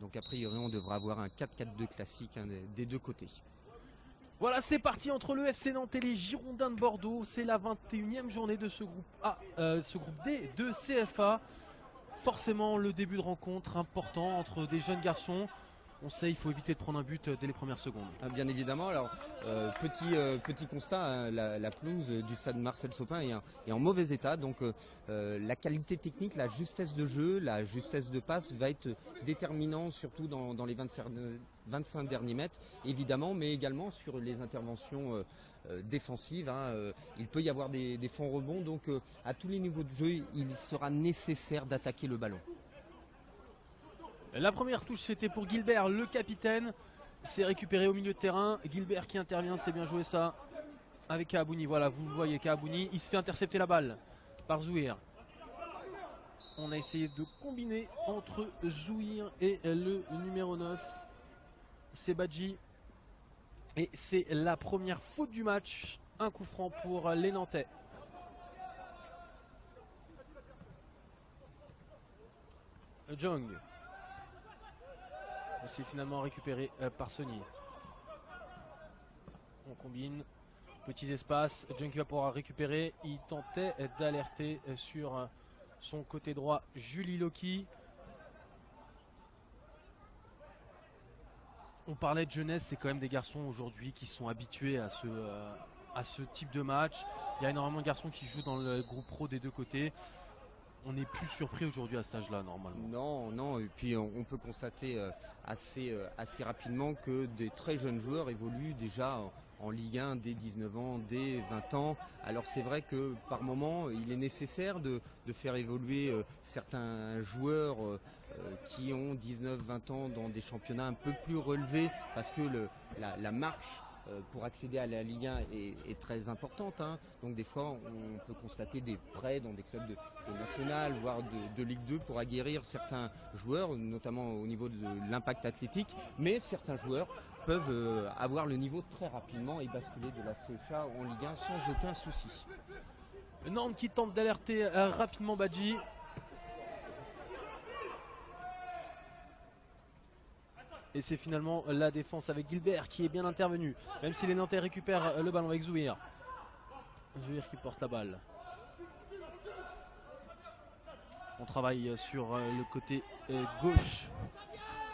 Donc a priori on devrait avoir un 4-4-2 classique des deux côtés. Voilà, c'est parti entre le FC Nantes et les Girondins de Bordeaux. C'est la 21e journée de ce groupe A, ce groupe D de CFA. Forcément le début de rencontre important entre des jeunes garçons. On sait il faut éviter de prendre un but dès les premières secondes. Bien évidemment, alors petit constat, hein, la pelouse du stade Marcel Sopin est en mauvais état, donc la qualité technique, la justesse de jeu, la justesse de passe va être déterminant surtout dans les 25 derniers mètres, évidemment, mais également sur les interventions défensives. Hein, il peut y avoir des fonds rebonds, donc à tous les niveaux de jeu, il sera nécessaire d'attaquer le ballon. La première touche c'était pour Gilbert, le capitaine. C'est récupéré au milieu de terrain. Gilbert qui intervient, c'est bien joué ça. Avec Kaabouni, voilà, vous le voyez, Kaabouni. Il se fait intercepter la balle par Zouhir. On a essayé de combiner entre Zouhir et le numéro 9. C'est Badji. Et c'est la première faute du match. Un coup franc pour les Nantais. Jong. C'est finalement récupéré par Sony. On combine. Petits espaces. Jung qui va pouvoir récupérer. Il tentait d'alerter sur son côté droit Julie Loki. On parlait de jeunesse, c'est quand même des garçons aujourd'hui qui sont habitués à ce type de match. Il y a énormément de garçons qui jouent dans le groupe pro des deux côtés. On n'est plus surpris aujourd'hui à cet âge-là, normalement. Non, non, et puis on peut constater assez rapidement que des très jeunes joueurs évoluent déjà en Ligue 1 dès 19 ans, dès 20 ans. Alors c'est vrai que par moment, il est nécessaire de faire évoluer certains joueurs qui ont 19-20 ans dans des championnats un peu plus relevés, parce que la marche pour accéder à la Ligue 1 est très importante. Hein. Donc des fois, on peut constater des prêts dans des clubs de national, voire de Ligue 2 pour aguerrir certains joueurs, notamment au niveau de l'impact athlétique. Mais certains joueurs peuvent avoir le niveau très rapidement et basculer de la CFA en Ligue 1 sans aucun souci. Nantes qui tente d'alerter rapidement Badji. Et c'est finalement la défense avec Gilbert qui est bien intervenu. Même si les Nantais récupèrent le ballon avec Zouhir. Zouhir qui porte la balle. On travaille sur le côté gauche.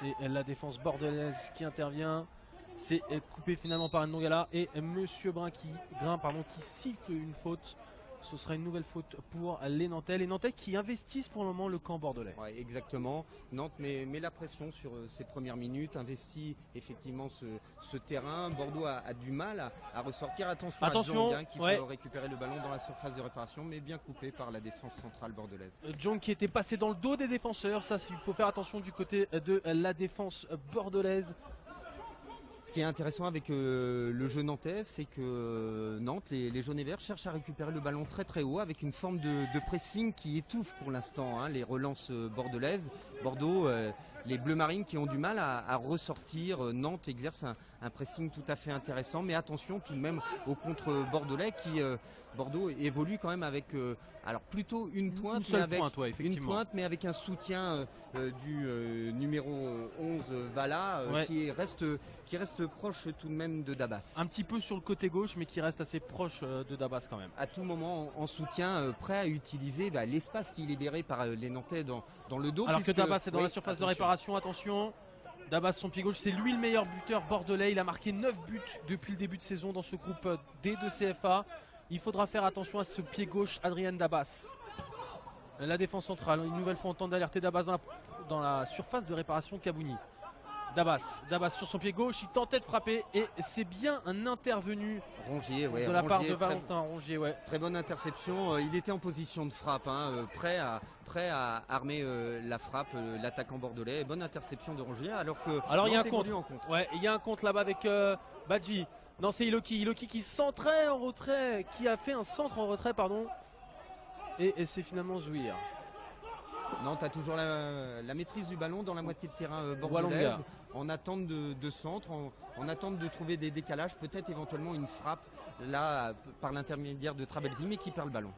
Et la défense bordelaise qui intervient. C'est coupé finalement par Ndongala. Et Monsieur Grain qui siffle une faute. Ce sera une nouvelle faute pour les Nantais. Les Nantais qui investissent pour le moment le camp bordelais. Ouais, exactement. Nantes met la pression sur ses premières minutes, investit effectivement ce terrain. Bordeaux a du mal à ressortir. Attention à Jong qui peut récupérer le ballon dans la surface de réparation, mais bien coupé par la défense centrale bordelaise. Jong qui était passé dans le dos des défenseurs. Ça, il faut faire attention du côté de la défense bordelaise. Ce qui est intéressant avec le jeu nantais, c'est que Nantes, les jaunes et verts, cherchent à récupérer le ballon très très haut avec une forme de pressing qui étouffe pour l'instant hein, les relances bordelaises. Bordeaux, les bleus marines qui ont du mal à ressortir. Nantes exerce un pressing tout à fait intéressant, mais attention tout de même au contre bordelais qui Bordeaux évolue quand même avec alors plutôt une pointe, mais avec un soutien du numéro 11 Vala qui reste proche tout de même de Dabas. Un petit peu sur le côté gauche, mais qui reste assez proche de Dabas quand même. À tout moment en soutien, prêt à utiliser l'espace qui est libéré par les Nantais dans le dos. Alors que Dabas est dans la surface de réparation, attention. Dabas, son pied gauche, c'est lui le meilleur buteur bordelais. Il a marqué 9 buts depuis le début de saison dans ce groupe D de CFA. Il faudra faire attention à ce pied gauche, Adrien Dabas. La défense centrale, une nouvelle fois on tente d'alerter Dabas dans la surface de réparation Kaabouni. Dabas sur son pied gauche, il tentait de frapper et c'est bien un intervenu Rongier, de la part de Valentin Rongier. Ouais. Très bonne interception, il était en position de frappe, hein, prêt à armer la frappe, l'attaquant bordelais. Bonne interception de Rongier alors il y a un contre. Ouais, il y a un contre là-bas avec Badji. Non, c'est Iloki qui centrait en retrait, qui a fait un centre en retrait, pardon. Et c'est finalement Zouhir. Nantes a toujours la maîtrise du ballon dans la moitié de terrain bordelaise, en attente de centre, en attente de trouver des décalages, peut-être éventuellement une frappe là par l'intermédiaire de Trabelsi, mais qui perd le ballon.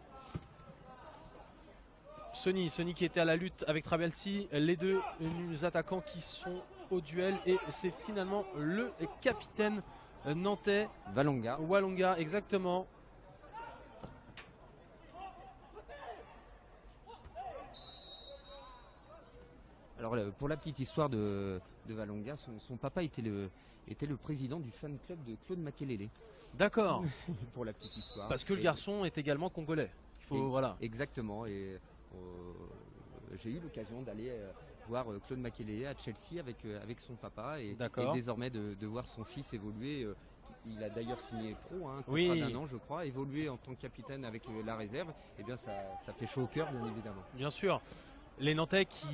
Sonny qui était à la lutte avec Trabelsi, les deux attaquants qui sont au duel, et c'est finalement le capitaine nantais Walonga, exactement. Alors pour la petite histoire de Walonga, son papa était le président du fan club de Claude Makelele. D'accord. Pour la petite histoire. Parce que le garçon est également congolais. Voilà. Exactement. Et j'ai eu l'occasion d'aller voir Claude Makelele à Chelsea avec son papa et désormais de voir son fils évoluer. Il a d'ailleurs signé pro, un contrat d'un an je crois, évoluer en tant que capitaine avec la réserve. Et bien ça fait chaud au cœur bien évidemment. Bien sûr. Les Nantais qui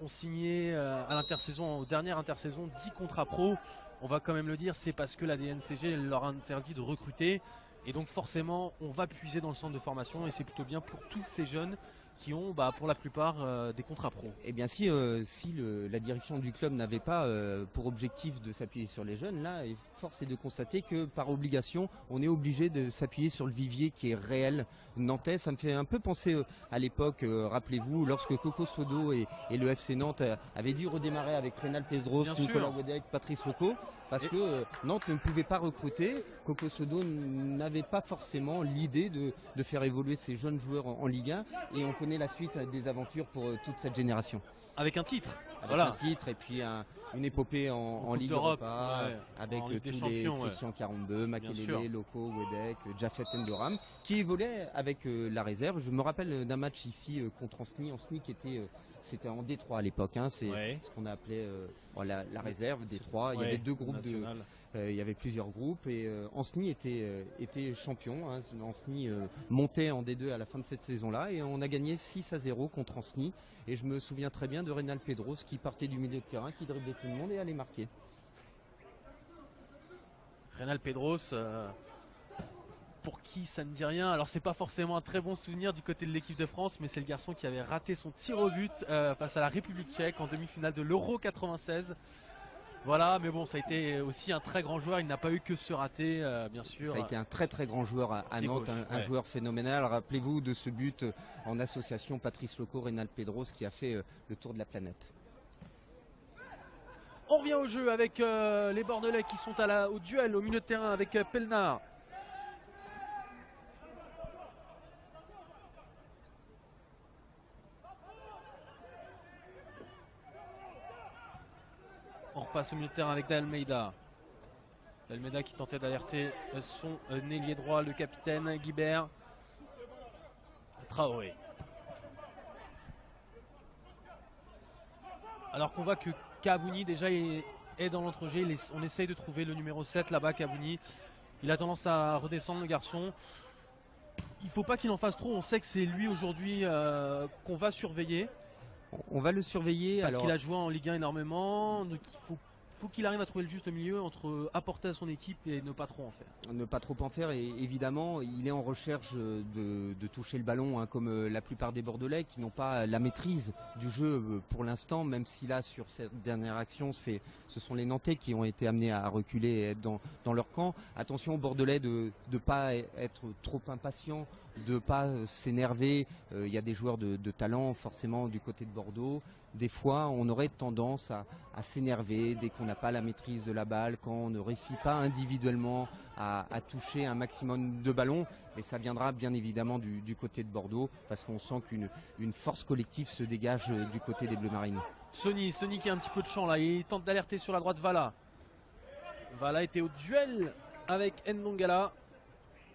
ont signé à l'intersaison, aux dernières intersaisons, 10 contrats pro, on va quand même le dire, c'est parce que la DNCG leur interdit de recruter. Et donc forcément, on va puiser dans le centre de formation et c'est plutôt bien pour tous ces jeunes qui ont pour la plupart des contrats pro. Et bien si la direction du club n'avait pas pour objectif de s'appuyer sur les jeunes, là, force est de constater que par obligation, on est obligé de s'appuyer sur le vivier qui est réel nantais. Ça me fait un peu penser à l'époque, rappelez-vous, lorsque Coco Sodo et le FC Nantes avaient dû redémarrer avec Reynal Pedros, Nicolas Wedek, Patrice Loco, parce que Nantes ne pouvait pas recruter. Coco Sodo n'avait pas forcément l'idée de faire évoluer ces jeunes joueurs en Ligue 1, et on connaît la suite des aventures pour toute cette génération. Avec un titre. Un titre et puis une épopée en Ligue Europa, avec tous les Christian Carambeu, Makelele, Loco, Wedek, Jafet Endoram, qui évoluaient avec la réserve. Je me rappelle d'un match ici contre Ancenis qui était... C'était en D3 à l'époque, c'est ce qu'on appelait la réserve D3. Il y avait deux groupes il y avait plusieurs groupes et Ancenis était champion. Ancenis montait en D2 à la fin de cette saison-là et on a gagné 6-0 contre Ancenis. Et je me souviens très bien de Reynal Pedros qui partait du milieu de terrain, qui driblait tout le monde et allait marquer. Reynal Pedros, pour qui ça ne dit rien. Alors c'est pas forcément un très bon souvenir du côté de l'équipe de France, mais c'est le garçon qui avait raté son tir au but face à la République tchèque en demi-finale de l'Euro 96. Voilà, mais bon, ça a été aussi un très grand joueur. Il n'a pas eu que ce raté, bien sûr. Ça a été un très très grand joueur à Nantes, un joueur phénoménal. Rappelez-vous de ce but en association Patrice Loco, Reynal Pedros, qui a fait le tour de la planète. On revient au jeu avec les Bordelais qui sont au duel au milieu de terrain avec Pelnard. On repasse au milieu de terrain avec Dalmeida. Dalmeida qui tentait d'alerter son ailier droit, le capitaine Guibert. Traoré. Alors qu'on voit que Kabouni déjà est dans l'entrejeu. On essaye de trouver le numéro 7 là-bas, Kabouni. Il a tendance à redescendre, le garçon. Il ne faut pas qu'il en fasse trop. On sait que c'est lui aujourd'hui qu'on va surveiller. On va le surveiller. Parce qu'il a joué en Ligue 1 énormément. Donc il faut qu'il arrive à trouver le juste milieu entre apporter à son équipe et ne pas trop en faire. Ne pas trop en faire, et évidemment il est en recherche de toucher le ballon, comme la plupart des Bordelais qui n'ont pas la maîtrise du jeu pour l'instant, même si là sur cette dernière action ce sont les Nantais qui ont été amenés à reculer et être dans leur camp. Attention aux Bordelais de ne pas être trop impatients, de ne pas s'énerver. Il y a des joueurs de talent forcément du côté de Bordeaux. Des fois, on aurait tendance à s'énerver dès qu'on n'a pas la maîtrise de la balle, quand on ne réussit pas individuellement à toucher un maximum de ballons. Mais ça viendra bien évidemment du côté de Bordeaux, parce qu'on sent qu'une force collective se dégage du côté des Bleus Marines. Sonny qui a un petit peu de champ là, il tente d'alerter sur la droite Vala. Vala était au duel avec Ndongala.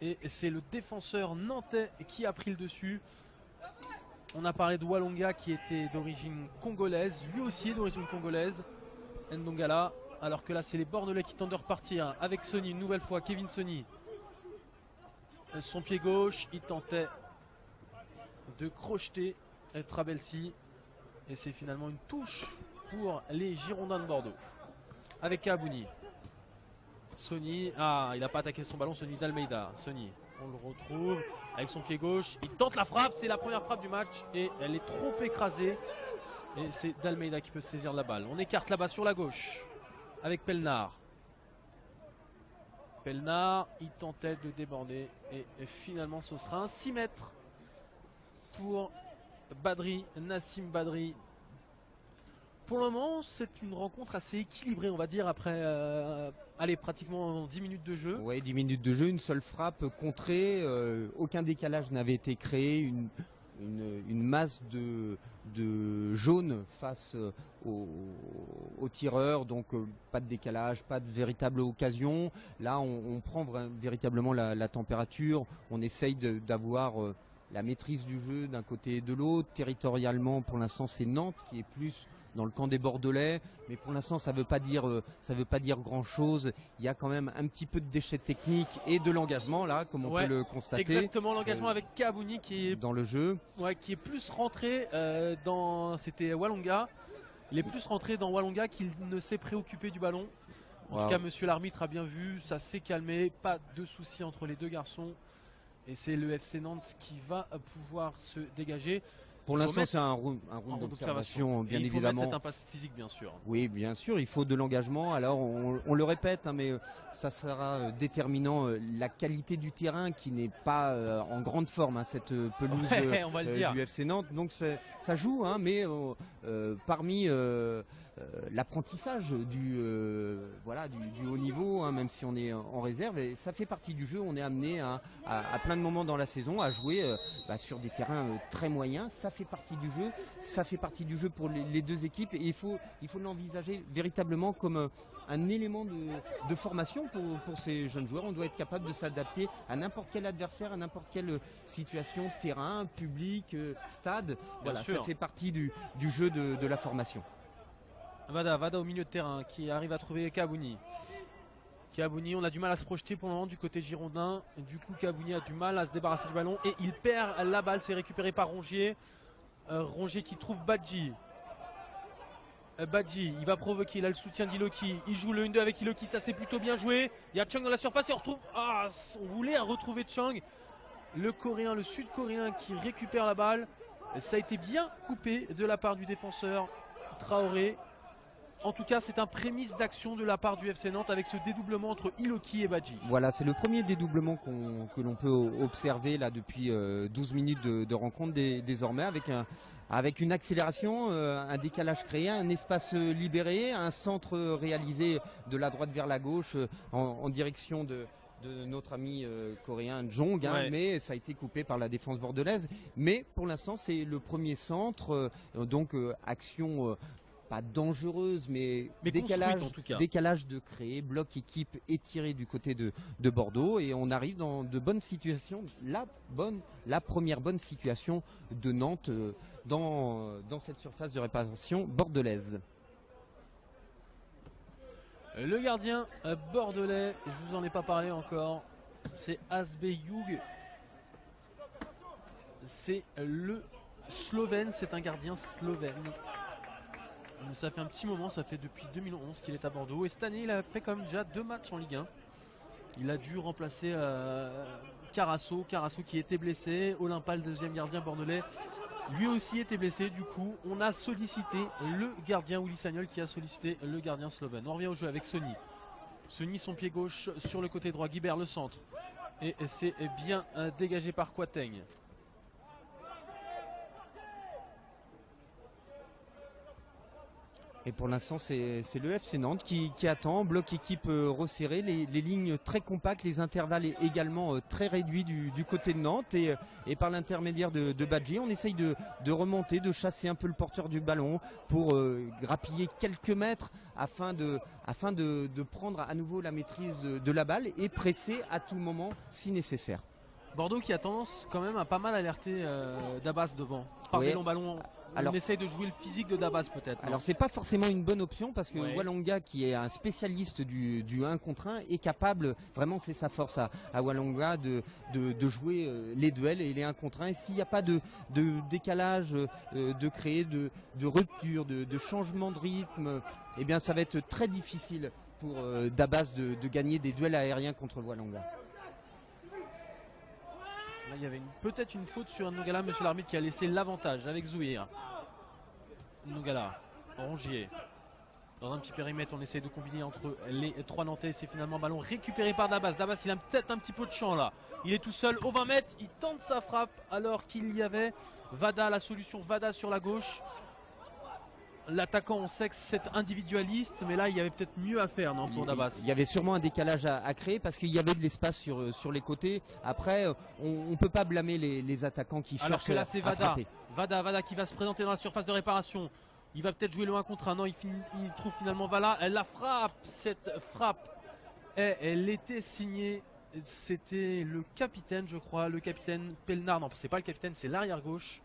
Et c'est le défenseur nantais qui a pris le dessus. On a parlé de Walonga qui était d'origine congolaise, lui aussi est d'origine congolaise, Ndongala, alors que là c'est les Bordelais qui tentent de repartir avec Sonny, une nouvelle fois, Kevin Sonny. Son pied gauche, il tentait de crocheter Trabelsi, et c'est finalement une touche pour les Girondins de Bordeaux. Avec Kabouni. Sonny, il n'a pas attaqué son ballon, Sonny d'Almeida. Sonny, on le retrouve avec son pied gauche, il tente la frappe, c'est la première frappe du match et elle est trop écrasée. Et c'est d'Almeida qui peut saisir la balle. On écarte là-bas sur la gauche avec Pelnard. Pelnard, il tentait de déborder et finalement ce sera un 6 mètres pour Badri, Nassim Badri. Pour le moment, c'est une rencontre assez équilibrée, on va dire, après allez, pratiquement 10 minutes de jeu. Ouais, 10 minutes de jeu, une seule frappe contrée, aucun décalage n'avait été créé, une masse de jaune face aux tireurs, donc pas de décalage, pas de véritable occasion. Là, on prend véritablement la température, on essaye d'avoir la maîtrise du jeu d'un côté et de l'autre. Territorialement, pour l'instant, c'est Nantes qui est plus dans le camp des Bordelais, mais pour l'instant ça veut pas dire grand chose. Il y a quand même un petit peu de déchets techniques et de l'engagement là, comme on peut le constater. Exactement, l'engagement avec Kabouni qui est dans le jeu, qui est plus rentré c'était Walonga. Il est plus rentré dans Walonga qu'il ne s'est préoccupé du ballon. En tout cas, monsieur l'arbitre a bien vu, ça s'est calmé, pas de soucis entre les deux garçons. Et c'est le FC Nantes qui va pouvoir se dégager. Pour l'instant, c'est un round d'observation, bien évidemment. Il faut mettre cet impasse physique, bien sûr. Oui, bien sûr, il faut de l'engagement. Alors, on le répète, hein, mais ça sera déterminant. La qualité du terrain qui n'est pas en grande forme, hein, cette pelouse du FC Nantes. Donc, ça joue, hein, mais parmi l'apprentissage du haut niveau, hein, même si on est en réserve, et ça fait partie du jeu. On est amené à plein de moments dans la saison à jouer sur des terrains très moyens. Ça fait partie du jeu, ça fait partie du jeu pour les deux équipes, et il faut l'envisager véritablement comme un élément de formation pour ces jeunes joueurs. On doit être capable de s'adapter à n'importe quel adversaire, à n'importe quelle situation, terrain, public, stade. Voilà, ça fait partie du jeu de la formation. Vada au milieu de terrain qui arrive à trouver Kabouni. Kabouni, on a du mal à se projeter pour le moment du côté girondin. Du coup, Kabouni a du mal à se débarrasser du ballon et il perd la balle. C'est récupéré par Rongier. Rongier qui trouve Badji. Badji, il va provoquer. Il a le soutien d'Iloki. Il joue le 1-2 avec Iloki. Ça, c'est plutôt bien joué. Il y a Chang dans la surface et on retrouve. On voulait retrouver Chang. Le Coréen, le Sud-Coréen qui récupère la balle. Ça a été bien coupé de la part du défenseur Traoré. En tout cas, c'est un prémisse d'action de la part du FC Nantes avec ce dédoublement entre Iloki et Badji. Voilà, c'est le premier dédoublement que l'on peut observer là depuis 12 minutes de rencontre désormais, avec une accélération, un décalage créé, un espace libéré, un centre réalisé de la droite vers la gauche en direction de notre ami coréen Jong, hein, mais ça a été coupé par la défense bordelaise. Mais pour l'instant, c'est le premier centre, donc action pas dangereuse, mais décalage de créer, bloc équipe étiré du côté de Bordeaux, et on arrive dans de bonnes situations, la première bonne situation de Nantes dans cette surface de réparation bordelaise. Le gardien bordelais, je vous en ai pas parlé encore, c'est Asbeyoug. C'est le Slovène, c'est un gardien slovène. Ça fait un petit moment, ça fait depuis 2011 qu'il est à Bordeaux. Et cette année, il a fait quand même déjà 2 matchs en Ligue 1. Il a dû remplacer Carasso qui était blessé. Olympa, le deuxième gardien bordelais, lui aussi était blessé. Du coup, on a sollicité le gardien Willy Sagnol qui a sollicité le gardien slovène. On revient au jeu avec Sony. Sony, son pied gauche sur le côté droit. Guibert, le centre. Et c'est bien dégagé par Kouateng. Et pour l'instant, c'est le FC Nantes qui attend, bloc équipe resserré, les lignes très compactes, les intervalles également très réduits du côté de Nantes. Et par l'intermédiaire de Badji, on essaye de remonter, de chasser un peu le porteur du ballon pour grappiller quelques mètres afin de prendre à nouveau la maîtrise de la balle et presser à tout moment si nécessaire. Bordeaux qui a tendance quand même à pas mal alerter Dabas devant. Par des longs ballons. On essaye de jouer le physique de Dabas peut-être. Alors c'est pas forcément une bonne option parce que Walonga, qui est un spécialiste du 1 contre 1, est capable, vraiment c'est sa force à Walonga de jouer les duels et les 1 contre 1. Et s'il n'y a pas de décalage, de créer de rupture, de changement de rythme, eh bien ça va être très difficile pour Dabas de gagner des duels aériens contre Walonga. Là, il y avait peut-être une faute sur Nougala, monsieur l'arbitre, qui a laissé l'avantage avec Zouir. Nougala, Rongier. Dans un petit périmètre, on essaie de combiner entre les 3 Nantais. C'est finalement un ballon récupéré par Dabas. Dabas, il a peut-être un petit peu de champ là. Il est tout seul au 20 mètres. Il tente sa frappe alors qu'il y avait Vada, la solution Vada sur la gauche. L'attaquant, on sait que c'est individualiste, mais là il y avait peut-être mieux à faire, non, pour Dabas. Il y avait sûrement un décalage à créer parce qu'il y avait de l'espace sur les côtés. Après, on ne peut pas blâmer les attaquants qui alors cherchent que là c'est à Vada. frapper. Vada qui va se présenter dans la surface de réparation. Il va peut-être jouer le 1 contre 1. Non, il trouve finalement Vala. Elle la frappe. Cette frappe, elle était signée. C'était le capitaine, je crois. Le capitaine Pelnard. Non, c'est pas le capitaine, c'est l'arrière gauche.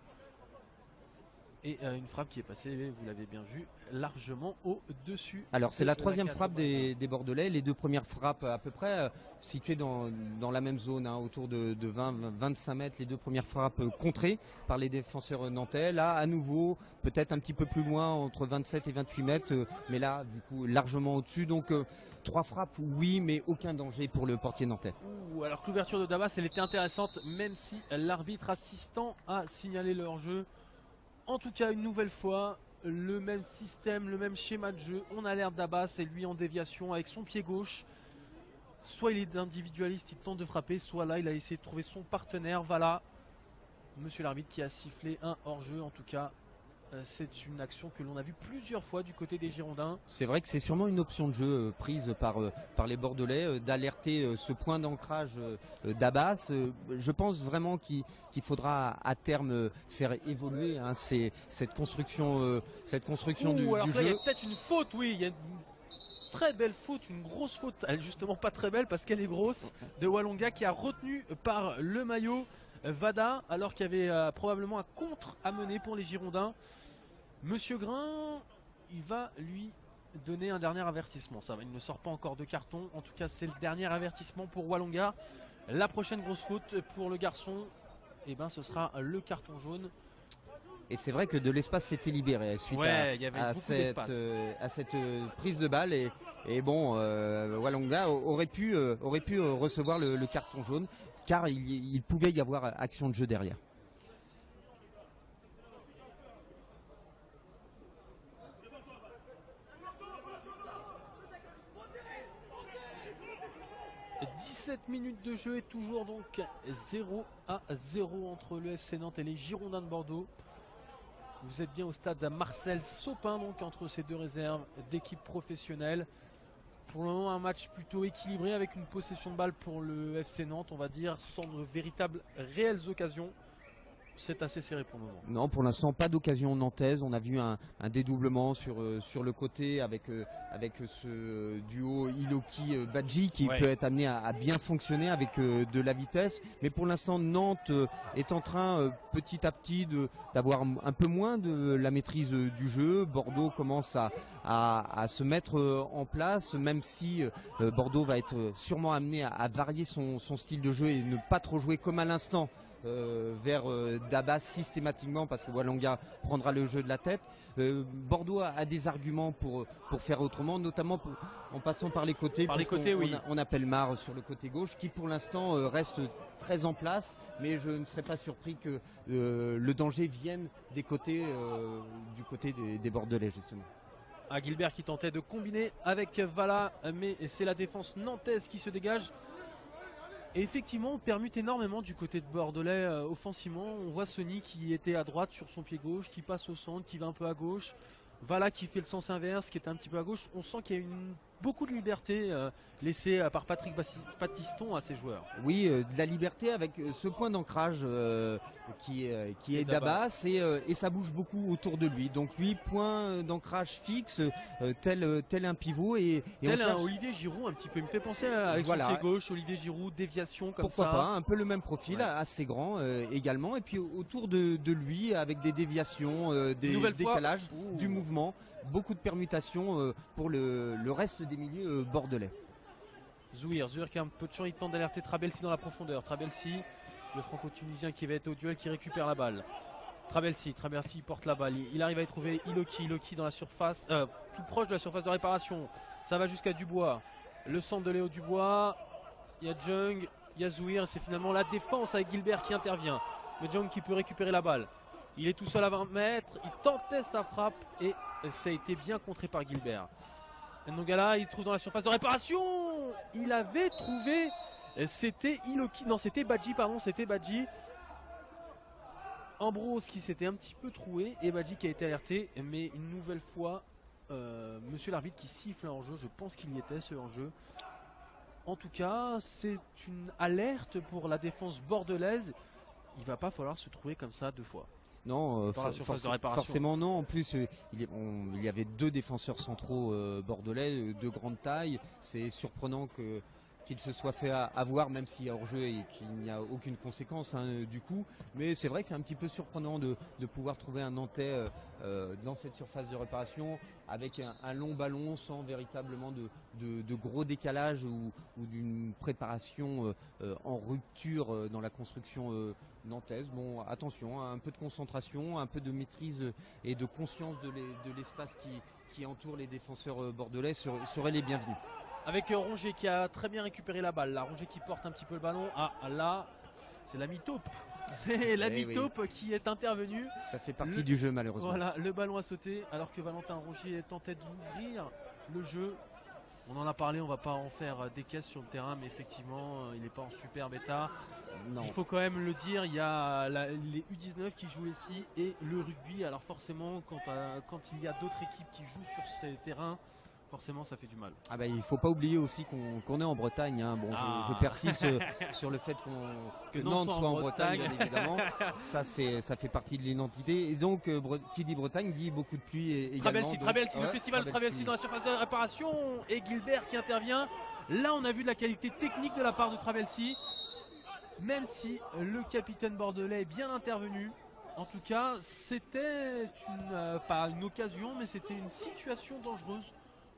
Et une frappe qui est passée, vous l'avez bien vu, largement au-dessus. Alors c'est la troisième frappe des Bordelais. Les deux premières frappes à peu près situées dans la même zone, hein, autour de 20-25 mètres. Les deux premières frappes contrées par les défenseurs nantais. Là à nouveau, peut-être un petit peu plus loin, entre 27 et 28 mètres. Mais là, du coup, largement au-dessus. Donc 3 frappes, oui, mais aucun danger pour le portier nantais. Alors que l'ouverture de Dabas, elle était intéressante, même si l'arbitre assistant a signalé le hors-jeu. En tout cas, une nouvelle fois, le même système, le même schéma de jeu. On a l'air d'Abbas et lui en déviation avec son pied gauche. Soit il est individualiste, il tente de frapper, soit là il a essayé de trouver son partenaire. Voilà, monsieur l'arbitre qui a sifflé un hors-jeu. En tout cas, c'est une action que l'on a vue plusieurs fois du côté des Girondins. C'est vrai que c'est sûrement une option de jeu prise par les Bordelais d'alerter ce point d'ancrage d'Abbas. Je pense vraiment qu'il faudra à terme faire évoluer, hein, cette construction du alors là, jeu. il y a peut-être une faute, oui, il y a une très belle faute, une grosse faute, elle est justement pas très belle parce qu'elle est grosse, de Walonga qui a retenu par le maillot Vada alors qu'il y avait probablement un contre à mener pour les Girondins. Monsieur Grain, il va lui donner un dernier avertissement. Ça va, il ne sort pas encore de carton. En tout cas, c'est le dernier avertissement pour Walonga. La prochaine grosse faute pour le garçon, eh ben, ce sera le carton jaune. Et c'est vrai que de l'espace s'était libéré suite à cette prise de balle. Et bon, Walonga aurait pu recevoir le carton jaune car il pouvait y avoir action de jeu derrière. « 17 minutes de jeu et toujours donc 0-0 entre le FC Nantes et les Girondins de Bordeaux. Vous êtes bien au stade Marcel Sopin, donc entre ces deux réserves d'équipes professionnelles. Pour le moment, un match plutôt équilibré avec une possession de balle pour le FC Nantes, on va dire, sans de véritables réelles occasions. C'est assez serré pour le moment. Non, pour l'instant, pas d'occasion nantaise. On a vu un dédoublement sur le côté avec ce duo Iloki-Badji qui peut être amené à bien fonctionner avec de la vitesse. Mais pour l'instant, Nantes est en train petit à petit d'avoir un peu moins de la maîtrise du jeu. Bordeaux commence à se mettre en place, même si Bordeaux va être sûrement amené à varier son style de jeu et ne pas trop jouer comme à l'instant. Vers Dabas systématiquement parce que Walonga prendra le jeu de la tête. Bordeaux a des arguments pour faire autrement, notamment en passant par les côtés. On a Pelmar sur le côté gauche qui pour l'instant reste très en place, mais je ne serais pas surpris que le danger vienne du côté des Bordelais justement. Gilbert qui tentait de combiner avec Vala, mais c'est la défense nantaise qui se dégage. Et effectivement, on permute énormément du côté de Bordelais offensivement. On voit Sonny qui était à droite sur son pied gauche, qui passe au centre, qui va un peu à gauche. Vala qui fait le sens inverse, qui est un petit peu à gauche. On sent qu'il y a beaucoup de liberté laissée par Patrick Battiston à ses joueurs. Oui, de la liberté avec ce point d'ancrage qui est Dabas et ça bouge beaucoup autour de lui. Donc lui, point d'ancrage fixe, tel un pivot et tel un Olivier Giroud un petit peu. Il me fait penser avec son pied gauche, Olivier Giroud, déviation comme ça. Pourquoi pas, un peu le même profil, assez grand également. Et puis autour de lui avec des déviations, des décalages, du mouvement. Beaucoup de permutations pour le reste des milieux bordelais. Zouir qui a un peu de champ, il tente d'alerter Trabelsi dans la profondeur. Trabelsi, le franco-tunisien qui va être au duel, qui récupère la balle. Trabelsi porte la balle, il arrive à y trouver Iloki dans la surface, tout proche de la surface de réparation. Ça va jusqu'à Dubois, le centre de Léo Dubois. Il y a Jung, il y a Zouir, c'est finalement la défense avec Gilbert qui intervient. Mais Jung qui peut récupérer la balle. Il est tout seul à 20 mètres, il tentait sa frappe et ça a été bien contré par Gilbert. Ndongala, il trouve dans la surface de réparation. Il avait trouvé, c'était Iloki, non c'était Badji, pardon, c'était Badji. Ambrose qui s'était un petit peu troué et Badji qui a été alerté, mais une nouvelle fois, monsieur l'arbitre qui siffle un hors-jeu, je pense qu'il y était ce hors-jeu. En tout cas, c'est une alerte pour la défense bordelaise. Il va pas falloir se trouver comme ça deux fois. Non, forcément non. En plus, il y avait deux défenseurs centraux bordelais de grande taille. C'est surprenant qu'il se soit fait avoir, même s'il y a hors-jeu et qu'il n'y a aucune conséquence du coup. Mais c'est vrai que c'est un petit peu surprenant de pouvoir trouver un Nantais dans cette surface de réparation avec un long ballon sans véritablement de gros décalage ou d'une préparation en rupture dans la construction nantaise. Bon, attention, un peu de concentration, un peu de maîtrise et de conscience de l'espace qui entoure les défenseurs bordelais seraient les bienvenus. Avec Rongier qui a très bien récupéré la balle. Là, Rongier qui porte un petit peu le ballon. Ah là, c'est l'ami taupe. C'est l'ami taupe qui est intervenu. Ça fait partie du jeu malheureusement. Voilà, le ballon a sauté alors que Valentin Rongier tentait d'ouvrir le jeu. On en a parlé, on va pas en faire des caisses sur le terrain, mais effectivement, il n'est pas en super état. Non. Il faut quand même le dire, il y a les U19 qui jouent ici et le rugby. Alors forcément, quand il y a d'autres équipes qui jouent sur ces terrains, forcément ça fait du mal. Ah bah, il ne faut pas oublier aussi qu'on est en Bretagne. Hein. Bon, je persiste sur le fait que Nantes soit en Bretagne, bien évidemment. Ça fait partie de l'identité. Et donc, qui dit Bretagne dit beaucoup de pluie également. Travelsi, le festival Travelsi dans la surface de réparation. Et Gilbert qui intervient. Là, on a vu de la qualité technique de la part de Travelsi. Même si le capitaine bordelais est bien intervenu. En tout cas, c'était pas une occasion, mais c'était une situation dangereuse